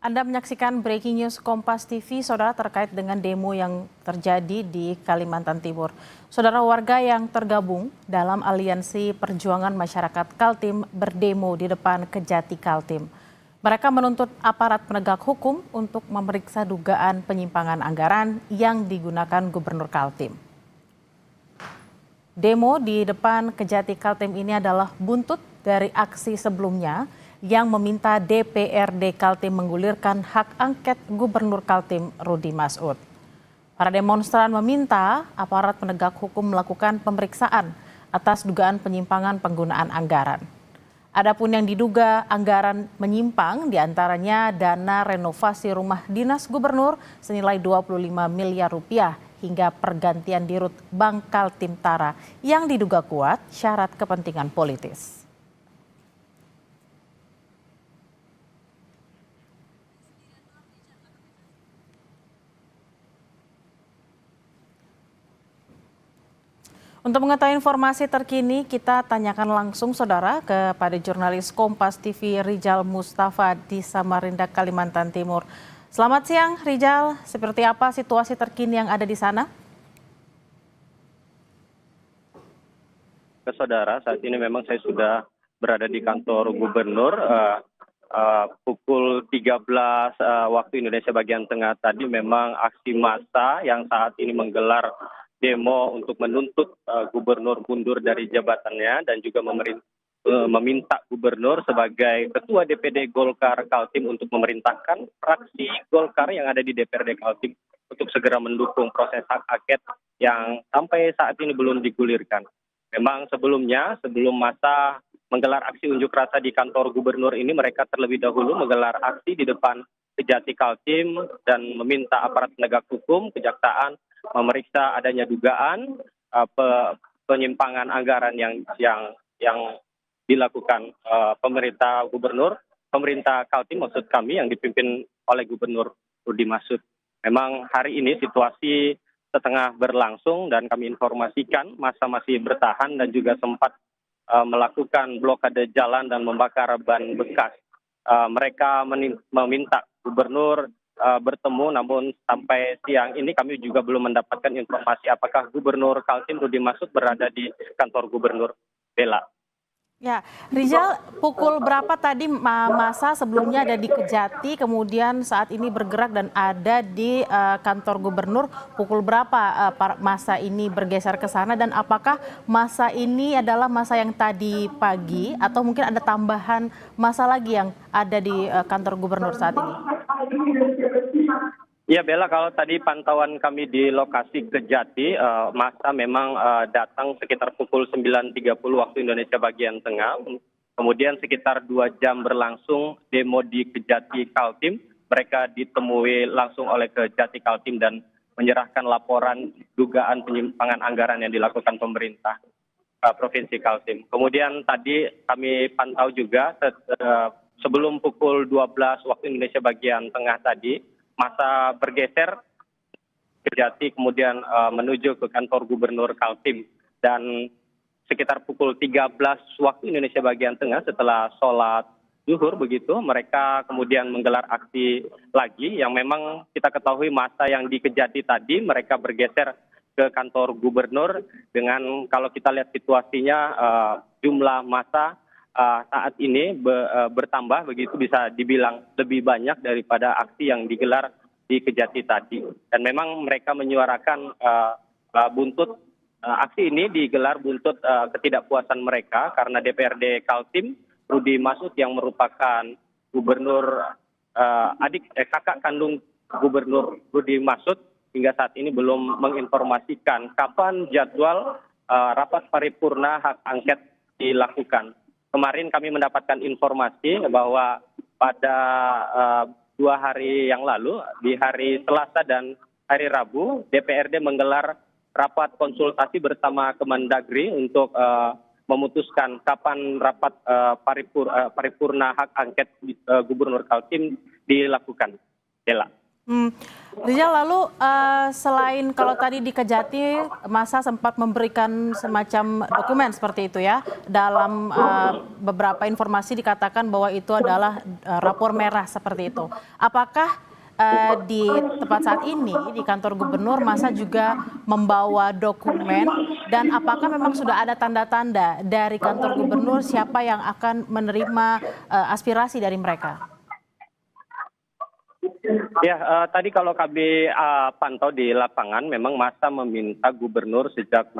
Anda menyaksikan Breaking News Kompas TV, saudara, terkait dengan demo yang terjadi di Kalimantan Timur. Saudara, warga yang tergabung dalam Aliansi Perjuangan Masyarakat Kaltim berdemo di depan Kejati Kaltim. Mereka menuntut aparat penegak hukum untuk memeriksa dugaan penyimpangan anggaran yang digunakan Gubernur Kaltim. Demo di depan Kejati Kaltim ini adalah buntut dari aksi sebelumnya yang meminta DPRD Kaltim menggulirkan hak angket Gubernur Kaltim Rudy Masud. Para demonstran meminta aparat penegak hukum melakukan pemeriksaan atas dugaan penyimpangan penggunaan anggaran. Adapun yang diduga anggaran menyimpang diantaranya dana renovasi rumah dinas gubernur senilai 25 miliar rupiah hingga pergantian dirut Bank Kaltim Tara yang diduga kuat syarat kepentingan politis. Untuk mengetahui informasi terkini, kita tanyakan langsung, saudara, kepada jurnalis Kompas TV Rijal Mustafa di Samarinda, Kalimantan Timur. Selamat siang, Rijal. Seperti apa situasi terkini yang ada di sana? Saudara, saat ini memang saya sudah berada di kantor gubernur. Pukul 13 waktu Indonesia bagian tengah tadi memang aksi massa yang saat ini menggelar demo untuk menuntut gubernur mundur dari jabatannya dan juga meminta gubernur sebagai ketua DPD Golkar Kaltim untuk memerintahkan fraksi Golkar yang ada di DPRD Kaltim untuk segera mendukung proses hak angket yang sampai saat ini belum digulirkan. Memang sebelumnya, sebelum masa menggelar aksi unjuk rasa di kantor gubernur ini, mereka terlebih dahulu menggelar aksi di depan Kejati Kaltim dan meminta aparat penegak hukum, kejaksaan memeriksa adanya dugaan penyimpangan anggaran yang dilakukan pemerintah Kaltim maksud kami yang dipimpin oleh Gubernur Rudy Masud. Memang hari ini situasi setengah berlangsung dan kami informasikan masa masih bertahan dan juga sempat melakukan blokade jalan dan membakar ban bekas. Mereka meminta gubernur bertemu, namun sampai siang ini kami juga belum mendapatkan informasi apakah Gubernur Kaltim Rudy Masud berada di kantor gubernur. Bella. Ya, Rijal, pukul berapa tadi masa sebelumnya ada di Kejati, kemudian saat ini bergerak dan ada di kantor gubernur, pukul berapa masa ini bergeser ke sana dan apakah masa ini adalah masa yang tadi pagi atau mungkin ada tambahan masa lagi yang ada di kantor gubernur saat ini? Ya Bella, kalau tadi pantauan kami di lokasi Kejati, masa memang datang sekitar pukul 9.30 waktu Indonesia bagian tengah. Kemudian sekitar 2 jam berlangsung demo di Kejati Kaltim. Mereka ditemui langsung oleh Kejati Kaltim dan menyerahkan laporan dugaan penyimpangan anggaran yang dilakukan pemerintah Provinsi Kaltim. Kemudian tadi kami pantau juga sebelum pukul 12 waktu Indonesia bagian tengah tadi, masa bergeser Kejati kemudian menuju ke kantor gubernur Kaltim dan sekitar pukul 13 waktu Indonesia bagian tengah setelah sholat zuhur begitu mereka kemudian menggelar aksi lagi yang memang kita ketahui masa yang di Kejati tadi mereka bergeser ke kantor gubernur dengan kalau kita lihat situasinya jumlah masa saat ini bertambah begitu bisa dibilang lebih banyak daripada aksi yang digelar di Kejati tadi. Dan memang mereka menyuarakan buntut aksi ini digelar buntut ketidakpuasan mereka karena DPRD Kaltim Rudy Masud yang merupakan gubernur kakak kandung Gubernur Rudy Masud hingga saat ini belum menginformasikan kapan jadwal rapat paripurna hak angket dilakukan. Kemarin kami mendapatkan informasi bahwa pada 2 hari yang lalu, di hari Selasa dan hari Rabu, DPRD menggelar rapat konsultasi bersama Kemendagri untuk memutuskan kapan rapat paripurna hak angket Gubernur Kaltim dilakukan. Bella. Hmm. Rizal, lalu selain kalau tadi di Kejati, masa sempat memberikan semacam dokumen seperti itu ya, dalam beberapa informasi dikatakan bahwa itu adalah rapor merah seperti itu. Apakah di tempat saat ini di kantor gubernur masa juga membawa dokumen dan apakah memang sudah ada tanda-tanda dari kantor gubernur siapa yang akan menerima aspirasi dari mereka? Ya, tadi kalau kami pantau di lapangan, memang masa meminta gubernur sejak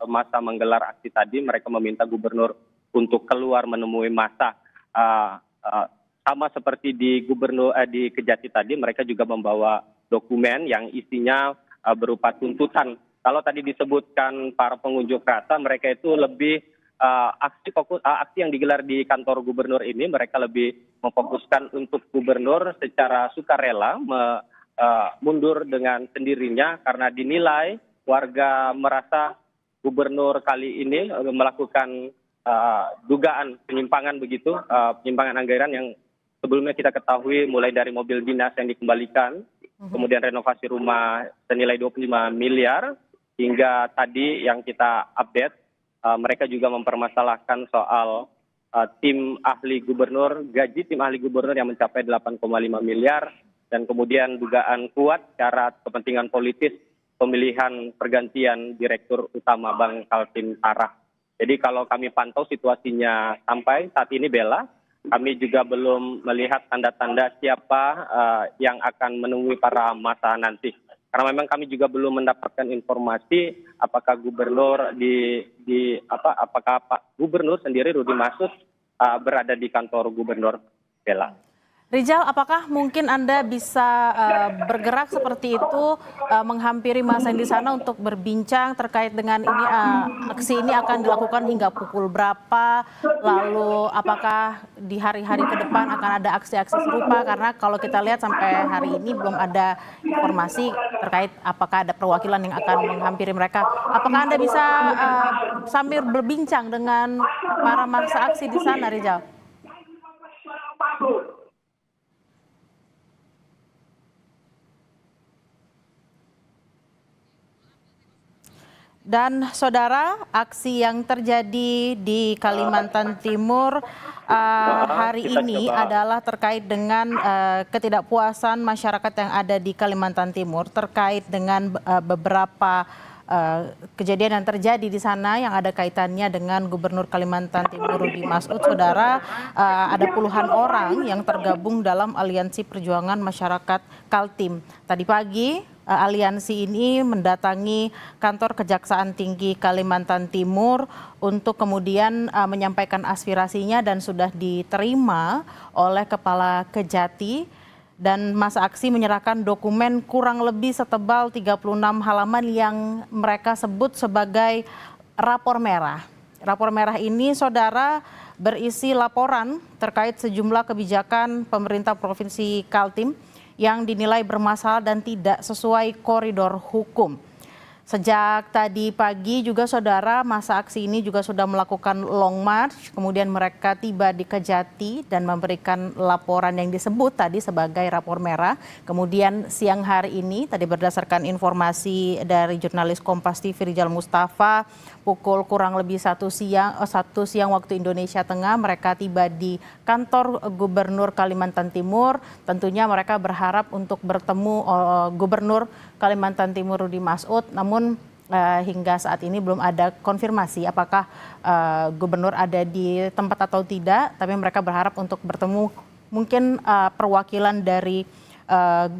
masa menggelar aksi tadi, mereka meminta gubernur untuk keluar menemui masa. Sama seperti di Kejati tadi, mereka juga membawa dokumen yang isinya berupa tuntutan. Kalau tadi disebutkan para pengunjuk rasa, mereka itu lebih aksi yang digelar di kantor gubernur ini, mereka lebih memfokuskan untuk gubernur secara sukarela mundur dengan sendirinya karena dinilai warga merasa gubernur kali ini melakukan dugaan penyimpangan penyimpangan anggaran yang sebelumnya kita ketahui mulai dari mobil dinas yang dikembalikan, kemudian renovasi rumah senilai 25 miliar, hingga tadi yang kita update mereka juga mempermasalahkan soal tim ahli gubernur, gaji tim ahli gubernur yang mencapai 8,5 miliar, dan kemudian dugaan kuat syarat kepentingan politis pemilihan pergantian Direktur Utama Bank Kaltim Arah. Jadi kalau kami pantau situasinya sampai saat ini, Bella, kami juga belum melihat tanda-tanda siapa yang akan menemui para massa nanti. Karena memang kami juga belum mendapatkan informasi apakah gubernur apakah Pak Gubernur sendiri Rudi Marsud berada di kantor gubernur, Bella. Rizal, apakah mungkin Anda bisa bergerak seperti itu, menghampiri massa di sana untuk berbincang terkait dengan ini aksi ini akan dilakukan hingga pukul berapa, lalu apakah di hari-hari ke depan akan ada aksi-aksi serupa, karena kalau kita lihat sampai hari ini belum ada informasi terkait apakah ada perwakilan yang akan menghampiri mereka. Apakah Anda bisa sambil berbincang dengan para massa aksi di sana, Rizal? Dan saudara, aksi yang terjadi di Kalimantan Timur hari ini adalah terkait dengan ketidakpuasan masyarakat yang ada di Kalimantan Timur terkait dengan beberapa kejadian yang terjadi di sana yang ada kaitannya dengan Gubernur Kalimantan Timur Rudi Marsud. Saudara, ada puluhan orang yang tergabung dalam Aliansi Perjuangan Masyarakat Kaltim. Tadi pagi aliansi ini mendatangi kantor Kejaksaan Tinggi Kalimantan Timur untuk kemudian menyampaikan aspirasinya dan sudah diterima oleh Kepala Kejati, dan masa aksi menyerahkan dokumen kurang lebih setebal 36 halaman yang mereka sebut sebagai rapor merah. Rapor merah ini, saudara, berisi laporan terkait sejumlah kebijakan pemerintah Provinsi Kaltim yang dinilai bermasalah dan tidak sesuai koridor hukum. Sejak tadi pagi juga, saudara, masa aksi ini juga sudah melakukan long march, kemudian mereka tiba di Kejati dan memberikan laporan yang disebut tadi sebagai rapor merah. Kemudian siang hari ini, tadi berdasarkan informasi dari jurnalis Kompas TV Rizal Mustafa, pukul kurang lebih satu siang waktu Indonesia Tengah, mereka tiba di kantor Gubernur Kalimantan Timur. Tentunya mereka berharap untuk bertemu Gubernur Kalimantan Timur Rudi Marsud, namun hingga saat ini belum ada konfirmasi apakah gubernur ada di tempat atau tidak, tapi mereka berharap untuk bertemu mungkin perwakilan dari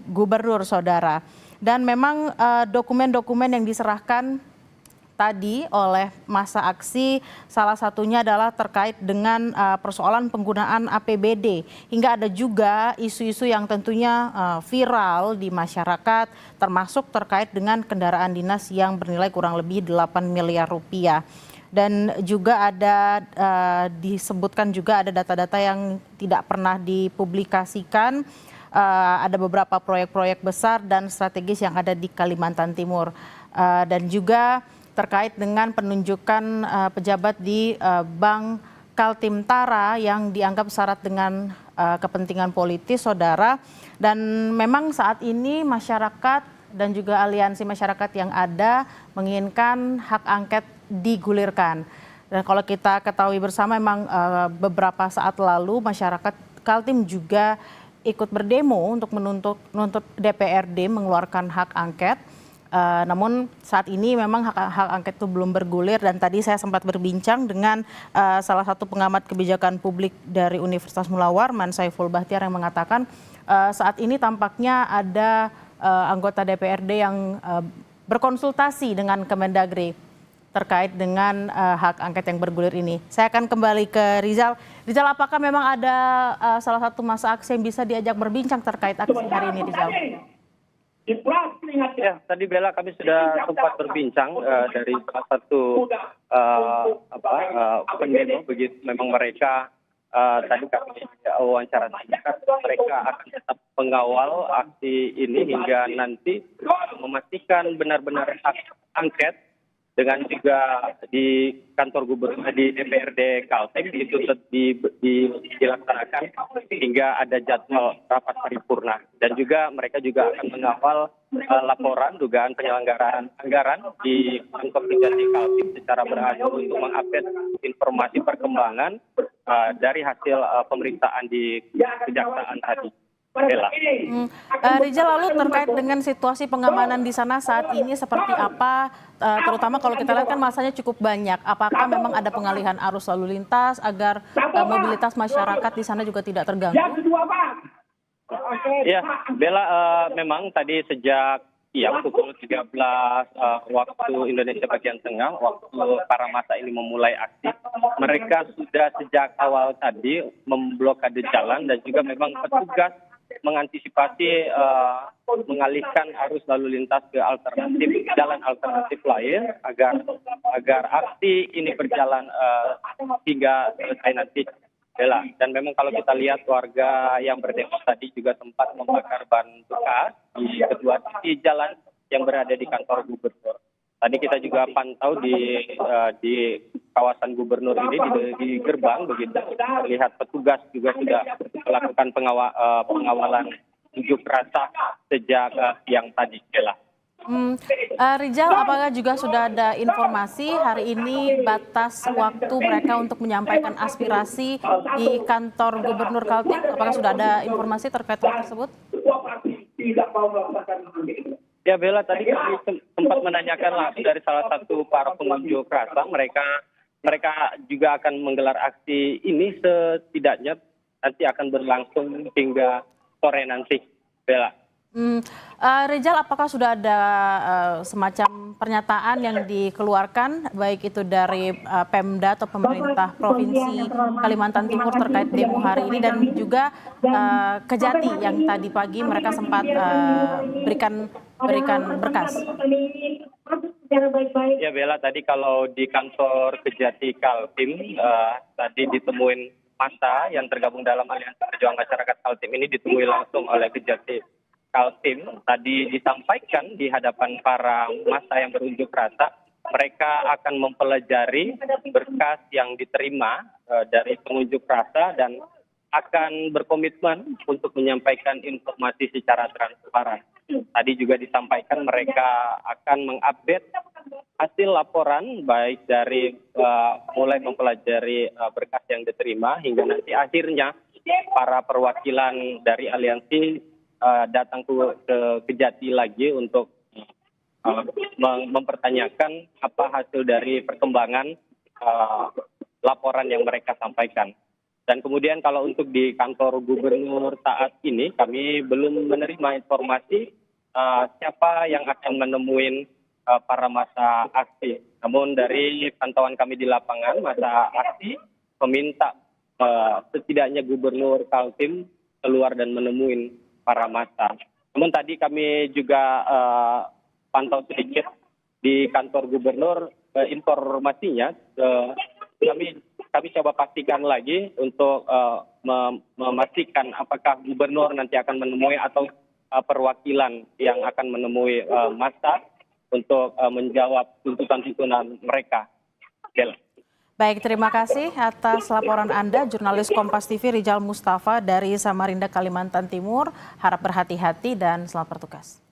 gubernur, saudara. Dan memang dokumen-dokumen yang diserahkan tadi oleh massa aksi salah satunya adalah terkait dengan persoalan penggunaan APBD, hingga ada juga isu-isu yang tentunya viral di masyarakat, termasuk terkait dengan kendaraan dinas yang bernilai kurang lebih 8 miliar rupiah. Dan juga ada disebutkan juga ada data-data yang tidak pernah dipublikasikan, ada beberapa proyek-proyek besar dan strategis yang ada di Kalimantan Timur, dan juga terkait dengan penunjukan pejabat di Bank Kaltim Tara yang dianggap syarat dengan kepentingan politis, saudara. Dan memang saat ini masyarakat dan juga aliansi masyarakat yang ada menginginkan hak angket digulirkan. Dan kalau kita ketahui bersama, memang beberapa saat lalu masyarakat Kaltim juga ikut berdemo untuk menuntut DPRD mengeluarkan hak angket. Namun saat ini memang hak angket itu belum bergulir, dan tadi saya sempat berbincang dengan salah satu pengamat kebijakan publik dari Universitas Mula Warman, Saiful Bahtiar, yang mengatakan saat ini tampaknya ada anggota DPRD yang berkonsultasi dengan Kemendagri terkait dengan hak angket yang bergulir ini. Saya akan kembali ke Rizal. Rizal, apakah memang ada salah satu masa aksi yang bisa diajak berbincang terkait aksi hari ini, Rizal? Ya, tadi Bella kami sudah sempat berbincang dari salah satu pendemo. Begitu memang mereka tadi kami wawancara singkat, mereka akan tetap mengawal aksi ini hingga nanti memastikan benar-benar hak angket, dengan juga di kantor gubernur di DPRD Kaltim itu dilaksanakan hingga ada jadwal rapat paripurna, dan juga mereka juga akan mengawal laporan dugaan penyelenggaraan anggaran di kantor Kejati Kaltim secara berhasil untuk mengupdate informasi perkembangan dari hasil pemeriksaan di kejaksaan tadi. Rizal, lalu terkait dengan situasi pengamanan di sana saat ini seperti apa, terutama kalau kita lihat kan masanya cukup banyak. Apakah memang ada pengalihan arus lalu lintas agar mobilitas masyarakat di sana juga tidak terganggu? Ya, Bella, memang tadi sejak pukul 13 waktu Indonesia bagian tengah, waktu para massa ini memulai aksi, mereka sudah sejak awal tadi memblokade jalan, dan juga memang petugas mengantisipasi mengalihkan arus lalu lintas ke jalan alternatif lain agar aksi ini berjalan hingga selesai nanti, Bella. Dan memang kalau kita lihat warga yang berdemo tadi juga sempat membakar ban bekas di kedua sisi jalan yang berada di kantor gubernur. Tadi kita juga pantau di kawasan gubernur ini di gerbang, begitu terlihat petugas juga sudah melakukan pengawalan unjuk rasa sejak siang tadi, Bella. Rizal, apakah juga sudah ada informasi hari ini batas waktu mereka untuk menyampaikan aspirasi di kantor gubernur Kaltim? Apakah sudah ada informasi terkait hal tersebut? Ya, Bella, tadi kami sempat menanyakan langsung dari salah satu para pengunjuk rasa. Mereka juga akan menggelar aksi ini setidaknya nanti akan berlangsung hingga sore nanti, Bella. Rizal, apakah sudah ada semacam pernyataan yang dikeluarkan baik itu dari Pemda atau pemerintah Provinsi Kalimantan Timur terkait demo hari ini, dan juga Kejati yang tadi pagi mereka sempat berikan berkas? Ya, Bella, tadi kalau di kantor Kejati Kaltim tadi ditemuin massa yang tergabung dalam Aliansi Perjuangan Masyarakat Kaltim ini, ditemui langsung oleh Kejati Kaltim. Tadi disampaikan di hadapan para massa yang berunjuk rasa, mereka akan mempelajari berkas yang diterima dari pengunjuk rasa dan akan berkomitmen untuk menyampaikan informasi secara transparan. Tadi juga disampaikan mereka akan mengupdate hasil laporan baik dari mulai mempelajari berkas yang diterima hingga nanti akhirnya para perwakilan dari aliansi datang ke Kejati lagi untuk mempertanyakan apa hasil dari perkembangan laporan yang mereka sampaikan. Dan kemudian kalau untuk di kantor gubernur saat ini kami belum menerima informasi siapa yang akan menemui para massa aksi. Namun dari pantauan kami di lapangan, massa aksi meminta setidaknya gubernur Kaltim keluar dan menemui para massa. Namun tadi kami juga pantau sedikit di kantor gubernur, informasinya kami coba pastikan lagi untuk memastikan apakah gubernur nanti akan menemui atau perwakilan yang akan menemui massa untuk menjawab tuntutan-tuntutan mereka. Baik, terima kasih atas laporan Anda, jurnalis Kompas TV Rijal Mustafa dari Samarinda, Kalimantan Timur. Harap berhati-hati dan selamat bertugas.